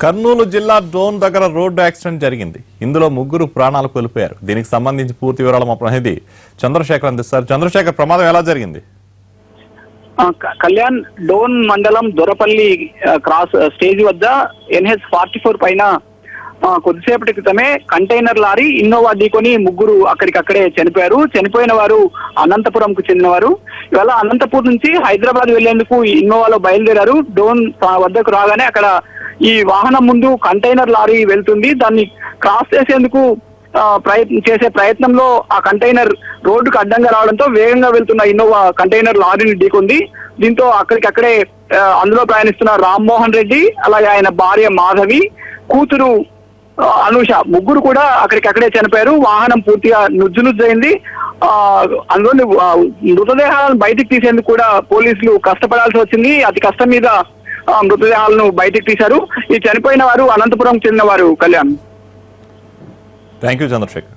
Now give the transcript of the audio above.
కర్నూలు జిల్లా డోన్ దగ్గర road accident జరిగింది. ఇందులో ముగ్గురు ప్రాణాలు కోల్పోయారు. దీనికి సంబంధించి పూర్తి వివరాలు మా ప్రతినిధి చంద్రశేఖర్ అందిస్తారు. చంద్రశేఖర్, ప్రమాదం ఎలా జరిగింది? కళ్యాణ్, డోన్ మండలం దొరపల్లి క్రాస్ స్టేజ్ వద్ద NH-44 పైన కొద్దిసేపటి క్రితమే కంటైనర్ లారీ ఇన్నోవా ఢీకొని ముగ్గురు అక్కడికక్కడే చనిపోయారు. చనిపోయిన వారు అనంతపురంకు చెందినవారు. ఇవాళ అనంతపురం నుంచి హైదరాబాద్ వెళ్లేందుకు ఇన్నోవాలో బయలుదేరారు. డోన్ వద్దకు రాగానే అక్కడ ఈ వాహనం ముందు కంటైనర్ లారీ వెళ్తుంది. దాన్ని క్రాస్ చేసేందుకు చేసే ప్రయత్నంలో ఆ కంటైనర్ రోడ్డుకు అడ్డంగా రావడంతో వేగంగా వెళ్తున్న ఇన్నోవా కంటైనర్ లారీని ఢీకొంది. దీంతో అక్కడికక్కడే అందులో ప్రయాణిస్తున్న రామ్మోహన్ రెడ్డి, అలాగే ఆయన భార్య మాధవి, కూతురు అనూష ముగ్గురు కూడా అక్కడికక్కడే చనిపోయారు. వాహనం పూర్తిగా నుజ్జునుజ్జైంది. అందులోని మృతదేహాలను బయటికి తీసేందుకు కూడా పోలీసులు కష్టపడాల్సి వచ్చింది. అతి కష్టం మీద మృతదేహాలను బయటికి తీశారు. ఈ చనిపోయిన వారు అనంతపురం చెందిన వారు. Kalyan, thank you Chandrasekhar.